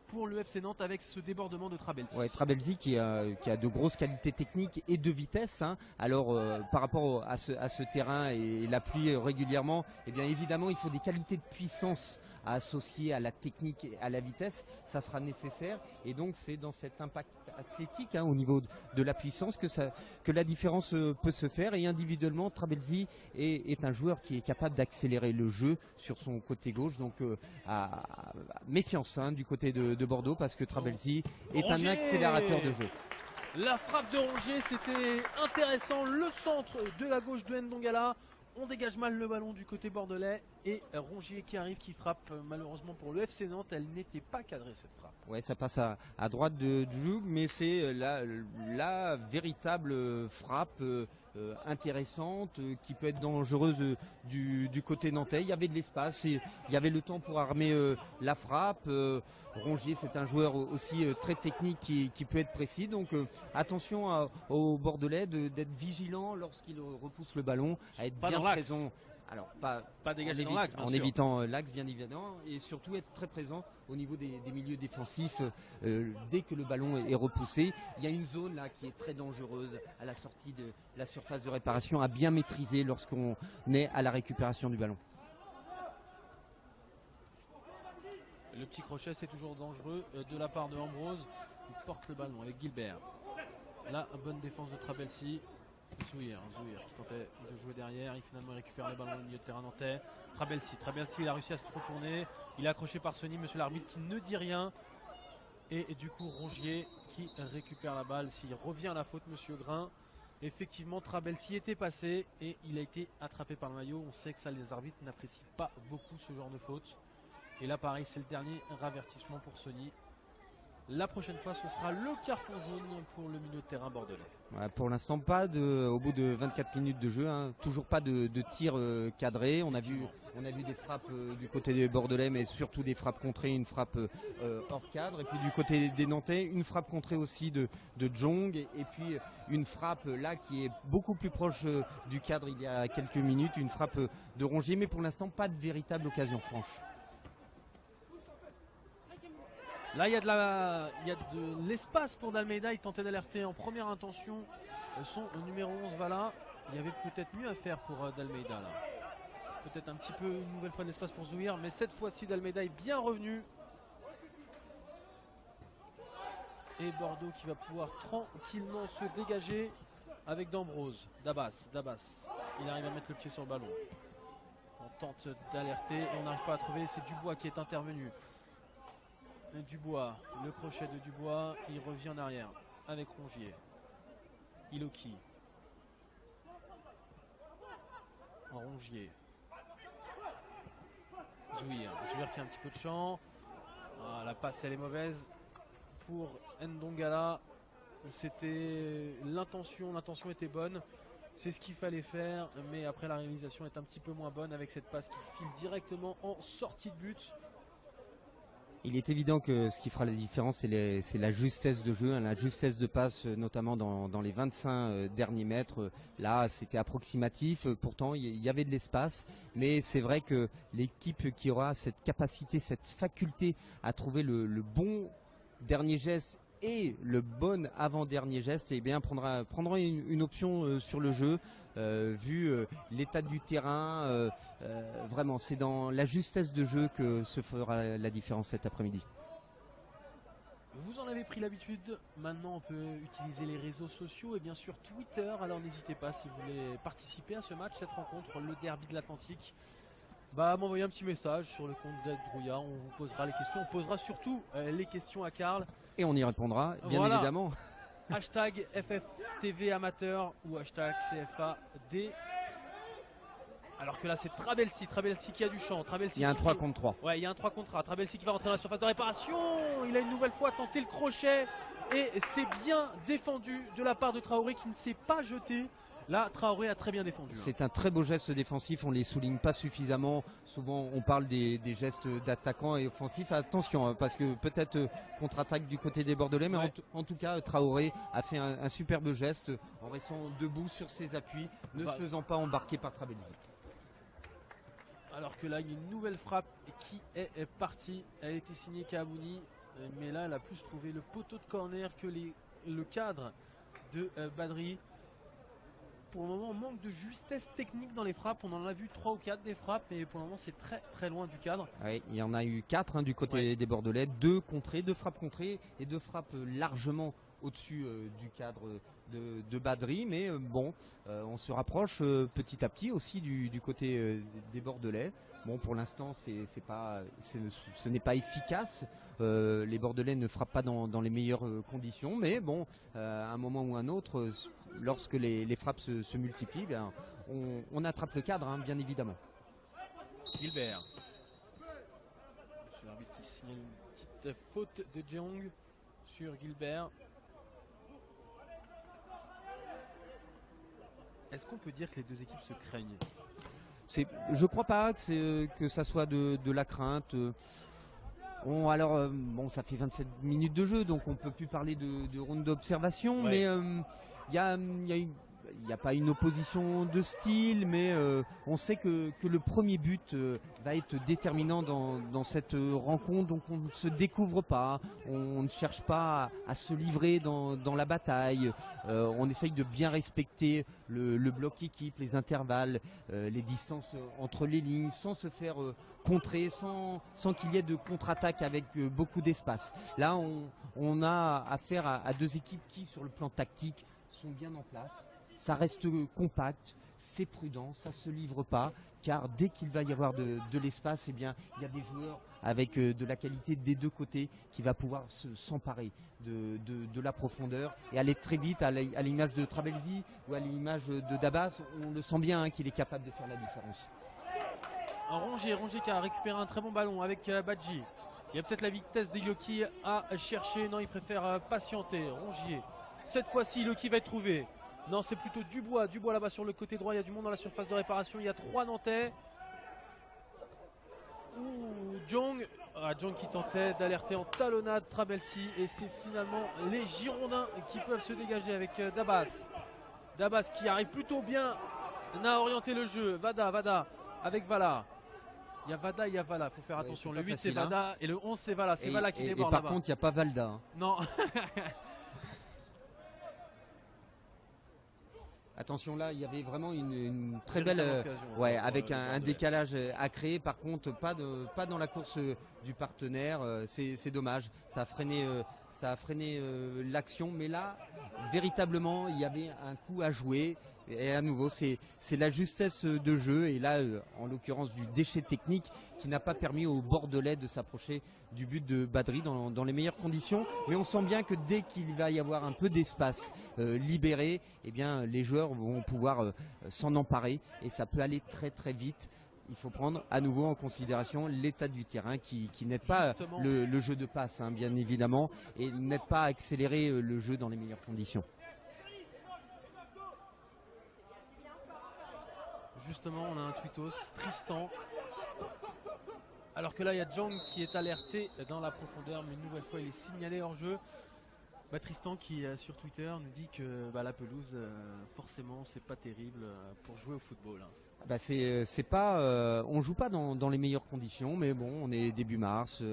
pour le FC Nantes avec ce débordement de Trabelsi. Ouais, Trabelsi qui a de grosses qualités techniques et de vitesse. Hein. Alors par rapport à ce terrain et la pluie régulièrement, eh bien évidemment il faut des qualités de puissance à associer à la technique et à la vitesse. Ça sera nécessaire et donc c'est dans cet impact athlétique hein, au niveau de la puissance que la différence peut se faire. Et individuellement, Trabelsi est un joueur qui est capable d'accélérer le jeu sur son côté gauche. Donc méfiance hein, du côté de Bordeaux parce que Trabelsi est un accélérateur de jeu. La frappe de Rongier, c'était intéressant. Le centre de la gauche de Ndongala. On dégage mal le ballon du côté bordelais et Rongier qui arrive, qui frappe malheureusement pour le FC Nantes. Elle n'était pas cadrée cette frappe. Ouais, ça passe à droite du jeu, mais c'est la véritable frappe intéressante qui peut être dangereuse du côté nantais. Il y avait de l'espace, il y avait le temps pour armer la frappe. Rongier, c'est un joueur aussi très technique qui peut être précis. Donc attention aux Bordelais d'être vigilants lorsqu'il repousse le ballon, à être bien présent. Alors pas dégager dans l'axe, en évitant l'axe bien évidemment, et surtout être très présent au niveau des milieux défensifs dès que le ballon est repoussé. Il y a une zone là qui est très dangereuse à la sortie de la surface de réparation à bien maîtriser lorsqu'on est à la récupération du ballon. Le petit crochet c'est toujours dangereux de la part de Ambrose. Il porte le ballon avec Gilbert. Là, bonne défense de Trabelsi. Zouir qui tentait de jouer derrière, il finalement récupère le ballon au milieu de terrain nantais. Trabelsi il a réussi à se retourner, il est accroché par Sony, monsieur l'arbitre qui ne dit rien. Et du coup Rongier qui récupère la balle, s'il revient à la faute monsieur Grain. Effectivement Trabelsi était passé et il a été attrapé par le maillot. On sait que ça les arbitres n'apprécient pas beaucoup ce genre de faute. Et là pareil c'est le dernier avertissement pour Sony. La prochaine fois, ce sera le carton jaune pour le milieu de terrain bordelais. Ouais, pour l'instant, au bout de 24 minutes de jeu, hein, toujours pas de tir cadré. On a vu des frappes du côté des Bordelais, mais surtout des frappes contrées, une frappe hors cadre. Et puis du côté des Nantais, une frappe contrée aussi de Jong. Et puis une frappe là qui est beaucoup plus proche du cadre il y a quelques minutes, une frappe de Rongier. Mais pour l'instant, pas de véritable occasion franche. Là, il y a de l'espace pour D'Almeida. Il tentait d'alerter en première intention son numéro 11, Vala. Il y avait peut-être mieux à faire pour D'Almeida. Peut-être un petit peu une nouvelle fois de l'espace pour Zouir. Mais cette fois-ci, D'Almeida est bien revenu. Et Bordeaux qui va pouvoir tranquillement se dégager avec D'Ambrose. Dabas. Il arrive à mettre le pied sur le ballon. On tente d'alerter et on n'arrive pas à trouver. C'est Dubois qui est intervenu. Dubois, le crochet de Dubois, il revient en arrière avec Rongier. Iloki. Rongier. Zouir qui a un petit peu de champ. Ah, la passe elle est mauvaise pour Ndongala. C'était l'intention était bonne. C'est ce qu'il fallait faire, mais après la réalisation est un petit peu moins bonne avec cette passe qui file directement en sortie de but. Il est évident que ce qui fera la différence, c'est la justesse de jeu, hein, la justesse de passe, notamment dans les 25 derniers mètres. Là, c'était approximatif. Pourtant, il y avait de l'espace. Mais c'est vrai que l'équipe qui aura cette capacité, cette faculté à trouver le bon dernier geste et le bon avant-dernier geste, eh bien, prendra une option sur le jeu. Vu l'état du terrain, vraiment c'est dans la justesse de jeu que se fera la différence cet après-midi. Vous en avez pris l'habitude, maintenant on peut utiliser les réseaux sociaux et bien sûr Twitter, alors n'hésitez pas si vous voulez participer à ce match, cette rencontre, le derby de l'Atlantique, m'envoyer un petit message sur le compte d'Ed Drouillard, on vous posera les questions, on posera surtout les questions à Karl. Et on y répondra, bien évidemment. Hashtag FFTV amateur ou hashtag CFAD. Alors que là c'est Trabelsi qui a du champ. Il y a un 3 contre 3. Ouais, il y a un 3 contre 3. Trabelsi qui va rentrer dans la surface de réparation. Il a une nouvelle fois tenté le crochet. Et c'est bien défendu de la part de Traoré qui ne s'est pas jeté. Là, Traoré a très bien défendu. C'est un très beau geste défensif, on ne les souligne pas suffisamment. Souvent, on parle des gestes d'attaquants et offensifs. Attention, hein, parce que peut-être contre-attaque du côté des Bordelais, mais en tout cas, Traoré a fait un superbe geste en restant debout sur ses appuis, ne se faisant pas embarquer par Trabelsi. Alors que là, il y a une nouvelle frappe qui est partie. Elle a été signée Kaabouni, mais là, elle a plus trouvé le poteau de corner que le cadre de Badri. Pour le moment, on manque de justesse technique dans les frappes. On en a vu 3 ou 4 des frappes, mais pour le moment, c'est très très loin du cadre. Oui, il y en a eu 4 du côté des Bordelais, 2 frappes contrées et 2 frappes largement au-dessus du cadre de Badri. Mais on se rapproche petit à petit aussi du côté des Bordelais. Bon, pour l'instant, ce n'est pas efficace. Les Bordelais ne frappent pas dans les meilleures conditions, mais bon, à un moment ou un autre, lorsque les frappes se multiplient, on attrape le cadre, hein, bien évidemment. Gilbert. Monsieur l'arbitre qui signale une petite faute de Jeong sur Gilbert. Est-ce qu'on peut dire que les deux équipes se craignent ? Je crois pas que ça soit de la crainte. Ça fait 27 minutes de jeu, donc on peut plus parler de ronde d'observation, mais il n'y a pas une opposition de style, mais on sait que le premier but va être déterminant dans cette rencontre, donc on ne se découvre pas, on ne cherche pas à se livrer dans la bataille, on essaye de bien respecter le bloc équipe, les intervalles, les distances entre les lignes, sans se faire contrer, sans qu'il y ait de contre-attaque avec beaucoup d'espace. Là, on a affaire à deux équipes qui, sur le plan tactique, sont bien en place. Ça reste compact, c'est prudent, ça ne se livre pas, car dès qu'il va y avoir de l'espace, eh bien, il y a des joueurs avec de la qualité des deux côtés qui va pouvoir s'emparer de la profondeur et aller très vite à l'image de Trabelsi ou à l'image de Dabas. On le sent bien, hein, qu'il est capable de faire la différence. Rongier qui a récupéré un très bon ballon avec Badji. Il y a peut-être la vitesse d'Iloki à chercher, non, il préfère patienter. Rongier, cette fois-ci Iloki va être trouvé. Non, c'est plutôt Dubois là-bas sur le côté droit, il y a du monde dans la surface de réparation, il y a 3 Nantais. Jeong qui tentait d'alerter en talonnade Trabelsi, et c'est finalement les Girondins qui peuvent se dégager avec Dabas qui arrive plutôt bien à orienter le jeu. Vada avec Vala. Il y a Vada, il y a Vala, il faut faire attention. Le 8 c'est Vada, hein. Et le 11 c'est Vala, c'est Vala qui déborde là-bas. Par contre, il n'y a pas Valda. Hein. Non. Attention, là, il y avait vraiment une très belle avec un décalage à créer. Par contre, pas dans la course du partenaire. C'est dommage. Ça a freiné l'action. Mais là, véritablement, il y avait un coup à jouer. Et à nouveau, c'est la justesse de jeu et là, en l'occurrence du déchet technique qui n'a pas permis aux Bordelais de s'approcher du but de Badri dans les meilleures conditions. Mais on sent bien que dès qu'il va y avoir un peu d'espace libéré, eh bien, les joueurs vont pouvoir s'en emparer et ça peut aller très très vite. Il faut prendre à nouveau en considération l'état du terrain qui n'aide pas le jeu de passe, hein, bien évidemment, et n'aide pas à accélérer le jeu dans les meilleures conditions. Justement, on a un tweetos, Tristan. Alors que là, il y a Jang qui est alerté dans la profondeur, mais une nouvelle fois, il est signalé hors jeu. Tristan qui sur Twitter nous dit que la pelouse, forcément, c'est pas terrible pour jouer au football. C'est pas, on joue pas dans les meilleures conditions, mais bon, on est début mars.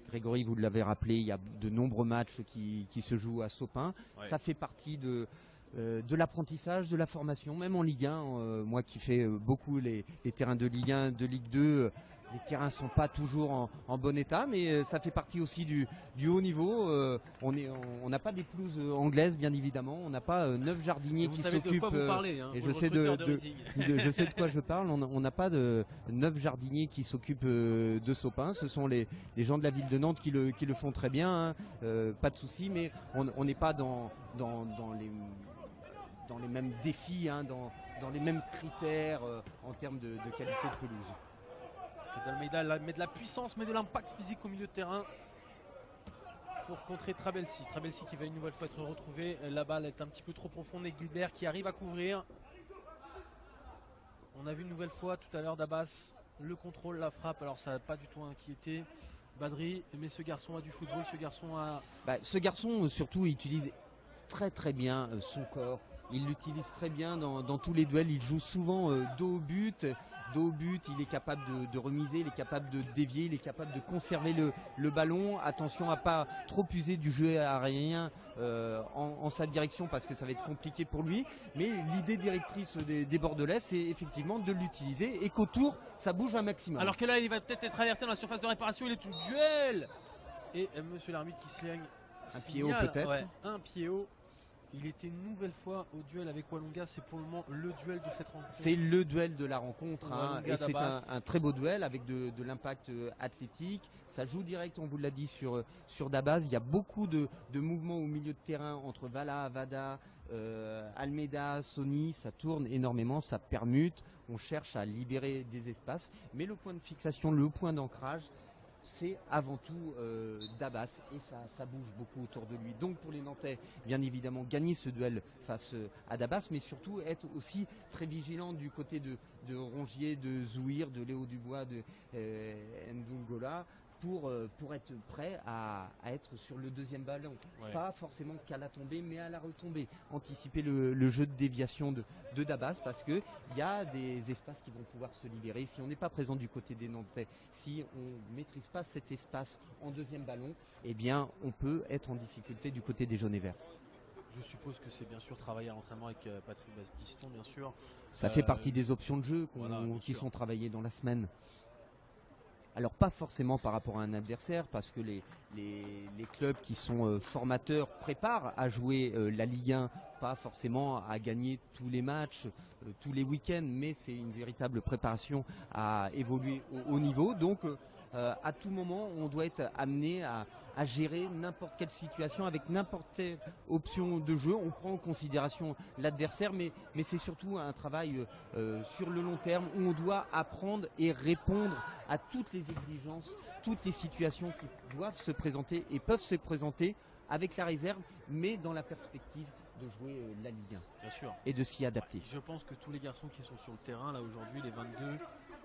Grégory, vous l'avez rappelé, il y a de nombreux matchs qui se jouent à Sopin. Ouais. Ça fait partie de l'apprentissage, de la formation, même en Ligue 1. Moi qui fais beaucoup les terrains de Ligue 1, de Ligue 2, les terrains sont pas toujours en bon état, mais ça fait partie aussi du haut niveau. On n'a pas des pelouses anglaises, bien évidemment. On n'a pas 9 jardiniers qui s'occupent. Et je sais je sais de quoi je parle. On n'a pas de 9 jardiniers qui s'occupent de Sopin. Ce sont les gens de la ville de Nantes qui le font très bien. Hein. Pas de souci, mais on n'est pas dans les mêmes défis, hein, dans les mêmes critères en termes de qualité de pelouse. D'Almeida met de la puissance, mais de l'impact physique au milieu de terrain pour contrer Trabelsi. Trabelsi qui va une nouvelle fois être retrouvé. La balle est un petit peu trop profonde et Gilbert qui arrive à couvrir. On a vu une nouvelle fois tout à l'heure Dabas, le contrôle, la frappe. Alors ça n'a pas du tout inquiété Badri, mais ce garçon a du football, ce garçon surtout utilise très très bien son corps. Il l'utilise très bien dans tous les duels. Il joue souvent dos au but. Il est capable de remiser, il est capable de dévier, il est capable de conserver le ballon. Attention à pas trop user du jeu aérien en sa direction parce que ça va être compliqué pour lui. Mais l'idée directrice des Bordelais, c'est effectivement de l'utiliser et qu'autour, ça bouge un maximum. Alors que là, il va peut-être être alerté dans la surface de réparation. Il est tout duel. Et monsieur l'arbitre qui se lègue. Un pied haut peut-être. Ouais, un pied haut. Il était une nouvelle fois au duel avec Walonga, c'est pour le moment le duel de cette rencontre. C'est le duel de la rencontre, hein, et c'est un très beau duel avec de l'impact athlétique. Ça joue direct, on vous l'a dit, sur Dabas. Il y a beaucoup de mouvements au milieu de terrain entre Vala, Avada, Almeida, Sony. Ça tourne énormément, ça permute. On cherche à libérer des espaces. Mais le point de fixation, le point d'ancrage, c'est avant tout Dabas et ça bouge beaucoup autour de lui. Donc pour les Nantais, bien évidemment, gagner ce duel face à Dabas, mais surtout être aussi très vigilant du côté de Rongier, de Zouir, de Léo Dubois, de Ndungola, pour être prêt à être sur le deuxième ballon. Ouais. Pas forcément qu'à la tombée, mais à la retombée. Anticiper le jeu de déviation de Dabas parce qu'il y a des espaces qui vont pouvoir se libérer. Si on n'est pas présent du côté des Nantais, si on ne maîtrise pas cet espace en deuxième ballon, eh bien on peut être en difficulté du côté des jaunes et verts. Je suppose que c'est bien sûr travailler à l'entraînement avec Patrick Bastiston, bien sûr. Ça fait partie des options de jeu qui sont travaillées dans la semaine. Alors pas forcément par rapport à un adversaire parce que les clubs qui sont formateurs préparent à jouer la Ligue 1, pas forcément à gagner tous les matchs, tous les week-ends, mais c'est une véritable préparation à évoluer au haut niveau. Donc à tout moment, on doit être amené à gérer n'importe quelle situation avec n'importe quelle option de jeu. On prend en considération l'adversaire, mais c'est surtout un travail sur le long terme où on doit apprendre et répondre à toutes les exigences, toutes les situations qui doivent se présenter et peuvent se présenter avec la réserve, mais dans la perspective de jouer la Ligue 1. Bien sûr. Et de s'y adapter. Je pense que tous les garçons qui sont sur le terrain, là aujourd'hui, les 22,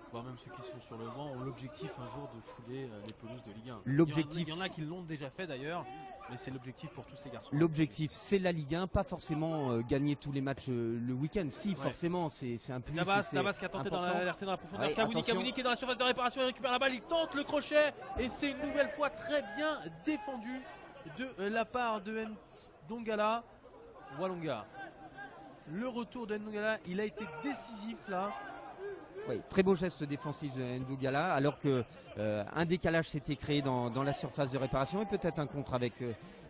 voire même ceux qui sont sur le banc, ont l'objectif un jour de fouler les pelouses de Ligue 1. L'objectif, il y en a qui l'ont déjà fait d'ailleurs, mais c'est l'objectif pour tous ces garçons. L'objectif, c'est la Ligue 1, pas forcément gagner tous les matchs le week-end. Si, forcément, c'est un plus. Dabas qui a tenté d'alerter dans la profondeur. Kabouni qui est dans la surface de réparation, il récupère la balle, il tente le crochet et c'est une nouvelle fois très bien défendu de la part de Ndongala. Walonga. Le retour de Ndongala, il a été décisif là. Oui, très beau geste défensif de Ndougala, alors que un décalage s'était créé dans la surface de réparation et peut-être un contre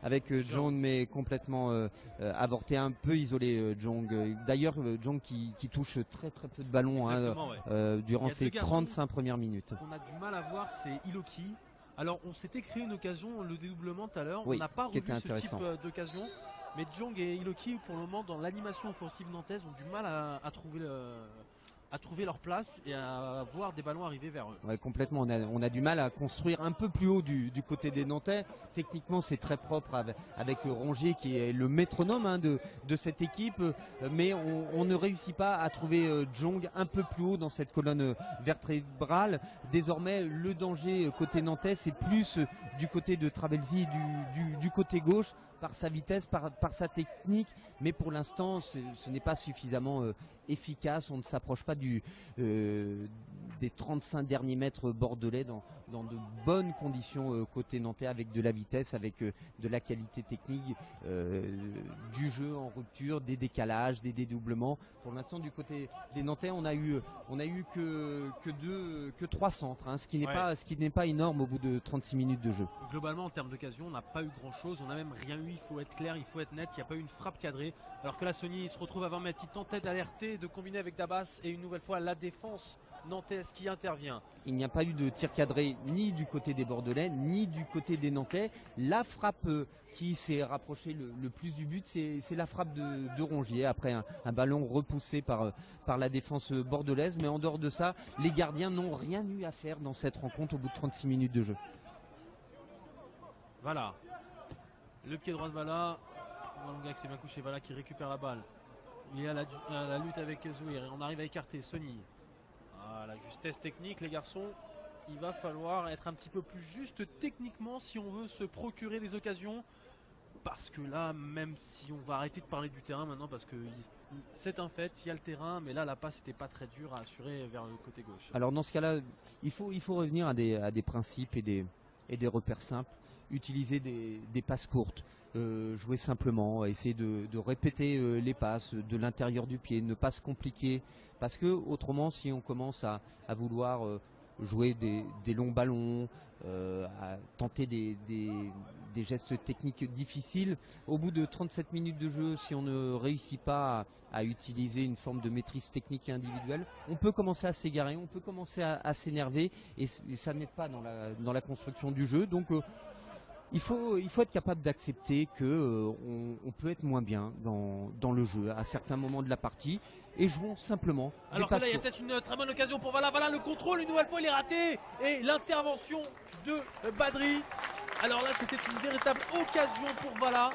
avec Jong, mais complètement avorté, un peu isolé Jong. D'ailleurs, Jong qui touche très très peu de ballons durant ces 35 premières minutes. On a du mal à voir, c'est Iloki. Alors on s'était créé une occasion, le dédoublement tout à l'heure, oui, on n'a pas revu ce type d'occasion. Mais Jong et Iloki pour le moment dans l'animation offensive nantaise ont du mal à trouver leur place et à voir des ballons arriver vers eux. Ouais, complètement, on a du mal à construire un peu plus haut du côté des Nantais. Techniquement c'est très propre avec Rongier qui est le métronome de cette équipe, mais on ne réussit pas à trouver Jong un peu plus haut dans cette colonne vertébrale. Désormais le danger côté nantais c'est plus du côté de Trabelsi, du côté gauche, par sa vitesse, par sa technique, mais pour l'instant ce n'est pas suffisamment efficace. On ne s'approche pas des 35 derniers mètres bordelais dans de bonnes conditions côté nantais, avec de la vitesse, avec de la qualité technique, du jeu en rupture, des décalages, des dédoublements. Pour l'instant du côté des Nantais on a eu que 3 centres, hein, ce qui n'est pas énorme au bout de 36 minutes de jeu. Globalement en termes d'occasion on n'a pas eu grand chose, on n'a même rien eu, il faut être clair, il faut être net, il n'y a pas eu une frappe cadrée, alors que la Sony se retrouve à 20 mètres, il tentait d'alerter, de combiner avec Dabas et une nouvelle fois la défense nantaise qui intervient. Il n'y a pas eu de tir cadré ni du côté des Bordelais ni du côté des Nantais. La frappe qui s'est rapprochée le plus du but, c'est la frappe de Rongier après un ballon repoussé par la défense bordelaise, mais en dehors de ça les gardiens n'ont rien eu à faire dans cette rencontre au bout de 36 minutes de jeu. Voilà, le pied droit de Vala, Malonga s'est bien couché, Vala qui récupère la balle. Il y a la lutte avec Zouir et on arrive à écarter Sony. Ah, la justesse technique les garçons, il va falloir être un petit peu plus juste techniquement si on veut se procurer des occasions. Parce que là, même si on va arrêter de parler du terrain maintenant, parce que c'est un fait, il y a le terrain, mais là la passe n'était pas très dure à assurer vers le côté gauche. Alors dans ce cas-là, il faut revenir à des principes et des repères simples. Utiliser des passes courtes, jouer simplement, essayer de répéter les passes de l'intérieur du pied, ne pas se compliquer, parce que autrement si on commence à vouloir jouer des longs ballons, à tenter des gestes techniques difficiles, au bout de 37 minutes de jeu, si on ne réussit pas à utiliser une forme de maîtrise technique et individuelle, on peut commencer à s'égarer, on peut commencer à s'énerver, et ça n'aide pas dans la construction du jeu. Donc il faut être capable d'accepter que on peut être moins bien dans le jeu à certains moments de la partie, et jouons simplement. Alors que là il y a peut-être une très bonne occasion pour Vala. Vala, le contrôle une nouvelle fois il est raté, et l'intervention de Badri. Alors là c'était une véritable occasion pour Vala.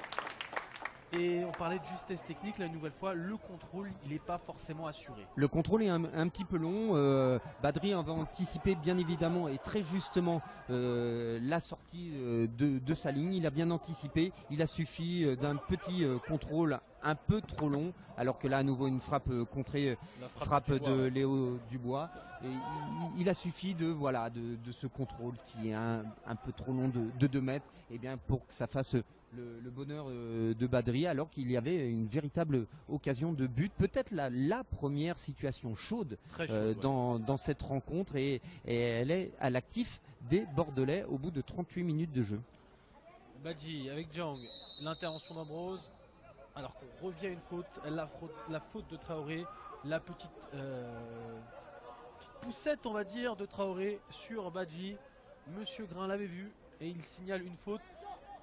Et on parlait de justesse technique, là une nouvelle fois le contrôle il n'est pas forcément assuré. Le contrôle est un petit peu long, Badri va anticiper bien évidemment et très justement la sortie de sa ligne. Il a bien anticipé, il a suffi d'un petit contrôle un peu trop long, alors que là à nouveau une frappe contrée, frappe de Léo Dubois, et il a suffi de ce contrôle qui est un peu trop long de 2 mètres, et bien pour que ça fasse le bonheur de Badri, alors qu'il y avait une véritable occasion de but, peut-être la première situation chaude, dans cette rencontre, et elle est à l'actif des Bordelais au bout de 38 minutes de jeu. Badji avec Jang, l'intervention d'Ambrose, alors qu'on revient à une faute, la faute de Traoré, la petite poussette on va dire de Traoré sur Badji. Monsieur Grain l'avait vu et il signale une faute.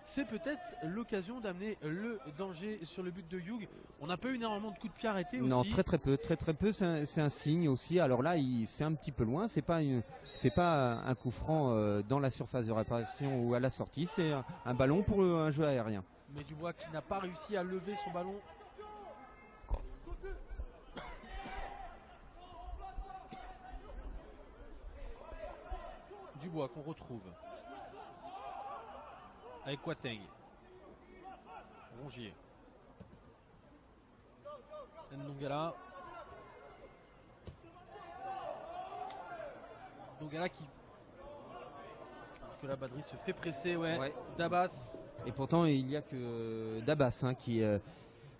C'est peut-être l'occasion d'amener le danger sur le but de Hughes. On n'a pas eu énormément de coups de pied arrêtés aussi. Non, très peu, c'est un signe aussi. Alors là, c'est un petit peu loin, c'est pas un coup franc dans la surface de réparation ou à la sortie, c'est un ballon pour un jeu aérien. Mais Dubois qui n'a pas réussi à lever son ballon. Dubois qu'on retrouve avec Quateng, Rongier, Ndongala qui, alors que la Badri se fait presser, ouais. Dabas. Et pourtant il n'y a que Dabas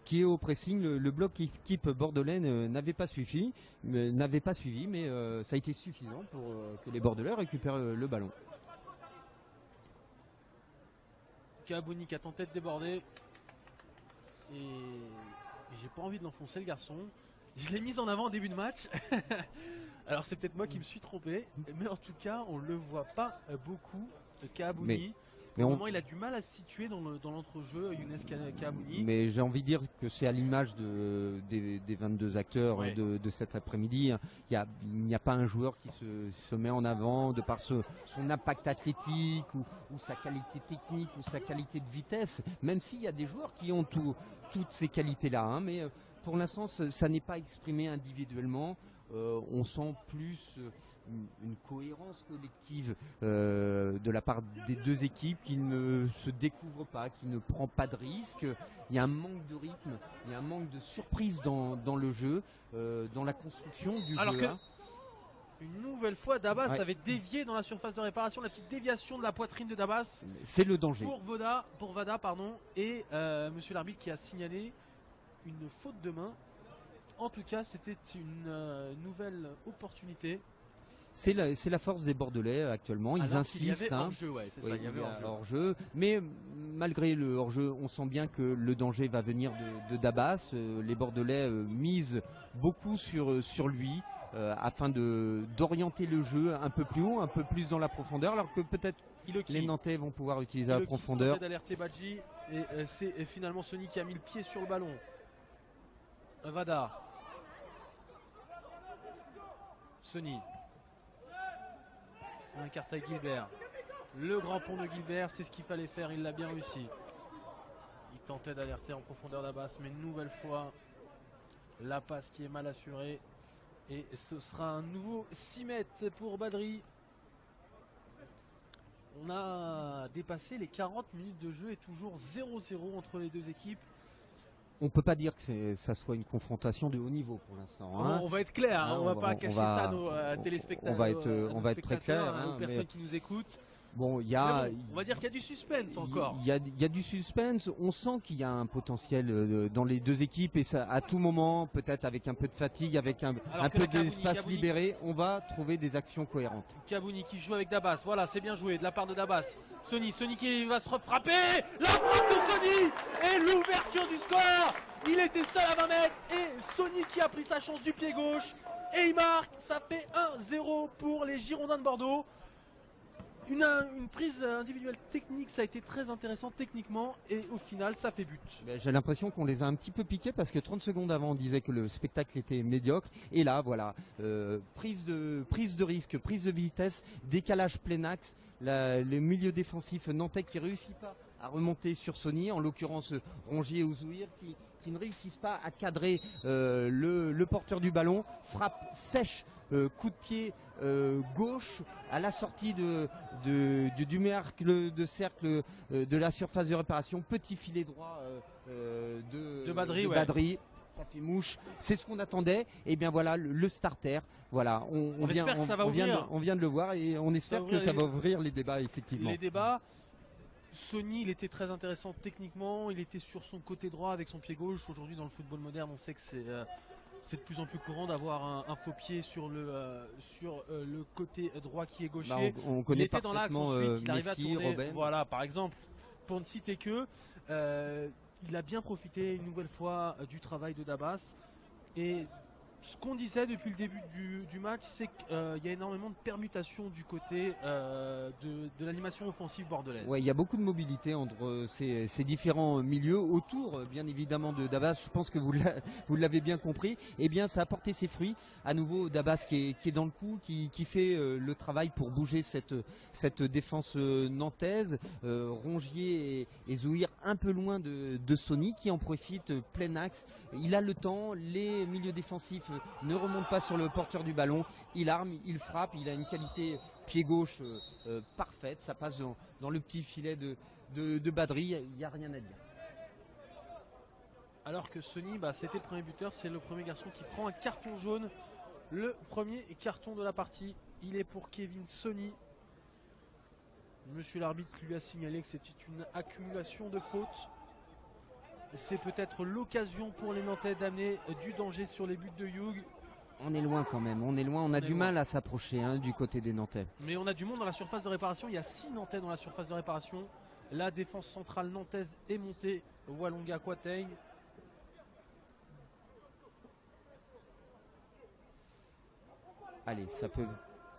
qui est au pressing. Le bloc équipe bordelais n'avait pas suivi, mais ça a été suffisant pour que les Bordelais récupèrent le ballon. Kabouni qui a tenté de déborder. Et j'ai pas envie de l'enfoncer le garçon. Je l'ai mis en avant en début de match. Alors c'est peut-être moi qui me suis trompé. Mais en tout cas on le voit pas beaucoup. Kabouni. Au moment il a du mal à se situer dans l'entrejeu, Younes Kabouni. Mais j'ai envie de dire que c'est à l'image des 22 acteurs Ouais. de cet après-midi. Il n'y a pas un joueur qui se met en avant de par son impact athlétique ou sa qualité technique ou sa qualité de vitesse, même s'il y a des joueurs qui ont toutes ces qualités-là. Hein, mais pour l'instant, ça n'est pas exprimé individuellement. On sent plus une cohérence collective de la part des deux équipes qui ne se découvrent pas, qui ne prend pas de risques. Il y a un manque de rythme, il y a un manque de surprise dans le jeu, dans la construction du Alors jeu. que une nouvelle fois Dabas Ouais. avait dévié dans la surface de réparation, la petite déviation de la poitrine de Dabas C'est le danger. pour Vada pardon, et monsieur l'arbitre qui a signalé une faute de main. En tout cas, c'était une nouvelle opportunité. C'est la force des Bordelais actuellement. Ils Alors qu'il y insistent. avait Hein. hors-jeu, ouais, c'est ça, Oui, il y avait hors-jeu. hors-jeu. Mais malgré le hors-jeu, on sent bien que le danger va venir de Dabas. Les Bordelais misent beaucoup sur lui afin d'orienter le jeu un peu plus haut, un peu plus dans la profondeur, alors que peut-être les Nantais vont pouvoir utiliser la profondeur. D'alerter Badji et c'est finalement Sony qui a mis le pied sur le ballon. Vada. Sony. Un carte à Gilbert. Le grand pont de Gilbert, c'est ce qu'il fallait faire, il l'a bien réussi. Il tentait d'alerter en profondeur Dabas, mais une nouvelle fois, la passe qui est mal assurée. Et ce sera un nouveau 6 mètres pour Badri. On a dépassé les 40 minutes de jeu et toujours 0-0 entre les deux équipes. On peut pas dire que ça soit une confrontation de haut niveau pour l'instant. Hein. On va être clair, Hein, on va pas cacher ça à nos téléspectateurs. On va être très clair. Aux personnes qui nous écoutent. Bon, on va dire qu'il y a du suspense encore. Il y a du suspense. On sent qu'il y a un potentiel dans les deux équipes et ça, à tout moment, peut-être avec un peu de fatigue, avec un peu d'espace libéré, on va trouver des actions cohérentes. Kabouni qui joue avec Dabas. Voilà, c'est bien joué de la part de Dabas. Sony qui va se frapper. La frappe de Sony et l'ouverture du score. Il était seul à 20 mètres et Sony qui a pris sa chance du pied gauche et il marque. Ça fait 1-0 pour les Girondins de Bordeaux. Une prise individuelle technique, ça a été très intéressant techniquement et au final ça fait but. J'ai l'impression qu'on les a un petit peu piqués parce que 30 secondes avant on disait que le spectacle était médiocre et là voilà, prise de risque, prise de vitesse, décalage plein axe, le milieu défensif nantais qui réussit pas à remonter sur Sony, en l'occurrence Rongier ou Zouir qui ne réussissent pas à cadrer le porteur du ballon, frappe sèche, coup de pied gauche à la sortie du cercle de la surface de réparation, petit filet droit de Badri. Ça fait mouche, c'est ce qu'on attendait. Et bien voilà le starter. Voilà, on vient de le voir et on espère que ça va ouvrir les débats effectivement. Les débats. Sony, il était très intéressant techniquement, il était sur son côté droit avec son pied gauche. Aujourd'hui dans le football moderne, on sait que c'est de plus en plus courant d'avoir un faux pied sur le côté droit qui est gaucher. Bah, on connaît il était dans l'axe ensuite, il arrivait à tourner. Robben. Voilà, par exemple, pour ne citer que, il a bien profité une nouvelle fois du travail de Dabas. Et ce qu'on disait depuis le début du match, c'est qu'il y a énormément de permutations du côté de l'animation offensive bordelaise. Ouais, il y a beaucoup de mobilité entre ces différents milieux autour, bien évidemment, de Dabas. Je pense que vous l'avez bien compris. Eh bien, ça a porté ses fruits. À nouveau, Dabas qui est dans le coup, qui fait le travail pour bouger cette défense nantaise. Rongier et Zouir un peu loin de Sony qui en profite plein axe. Il a le temps, les milieux défensifs ne remontent pas sur le porteur du ballon. Il arme, il frappe, il a une qualité pied gauche parfaite. Ça passe dans le petit filet de Badri, il n'y a rien à dire. Alors que Sony, c'était le premier buteur, c'est le premier garçon qui prend un carton jaune. Le premier carton de la partie, il est pour Kevin Sony. Monsieur l'arbitre lui a signalé que c'était une accumulation de fautes. c'est peut-être l'occasion pour les Nantais d'amener du danger sur les buts de Hughes. On est loin quand même, on est loin, on a du mal à s'approcher du côté des Nantais. Mais on a du monde dans la surface de réparation, il y a 6 Nantais dans la surface de réparation. La défense centrale nantaise est montée, Walonga Kwateng. Allez, ça peut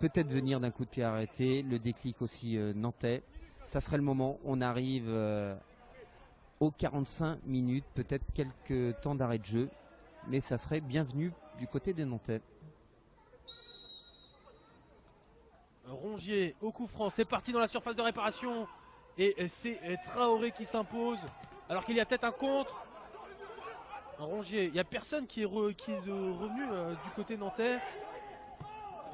peut-être venir d'un coup de pied arrêté, le déclic aussi nantais. Ça serait le moment, on arrive aux 45 minutes, peut-être quelques temps d'arrêt de jeu, mais ça serait bienvenu du côté des Nantais. Rongier au coup franc, c'est parti dans la surface de réparation et c'est Traoré qui s'impose alors qu'il y a peut-être un contre. Rongier, il n'y a personne qui est revenu du côté nantais,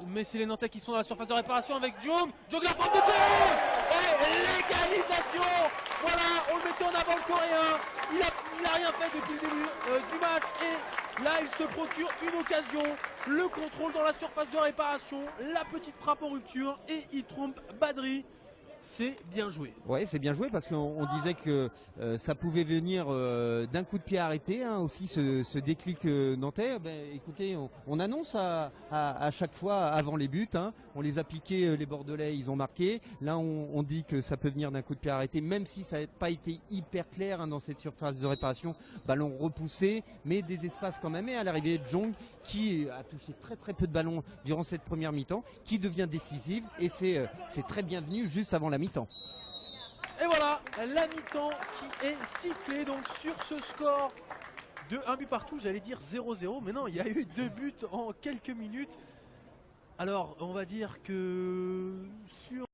mais c'est les Nantais qui sont dans la surface de réparation avec Diong. Diong la frappe de tête et l'égalisation. Voilà, on le mettait en avant le Coréen, il n'a rien fait depuis le début du match et là il se procure une occasion, le contrôle dans la surface de réparation, la petite frappe en rupture et il trompe Badri. C'est bien joué. Ouais, c'est bien joué parce qu'on disait que ça pouvait venir d'un coup de pied arrêté, aussi ce déclic nantais. Écoutez, on annonce à chaque fois avant les buts, on les a piqués, les Bordelais, ils ont marqué. Là, on dit que ça peut venir d'un coup de pied arrêté, même si ça n'a pas été hyper clair dans cette surface de réparation. Ballon repoussé, mais des espaces quand même. Et à l'arrivée de Jong, qui a touché très peu de ballons durant cette première mi-temps, qui devient décisive. Et c'est très bienvenu juste avant la mi-temps. Et voilà, la mi-temps qui est sifflée donc sur ce score de 1 but partout, j'allais dire 0-0, mais non, il y a eu 2 buts en quelques minutes. Alors, on va dire que sur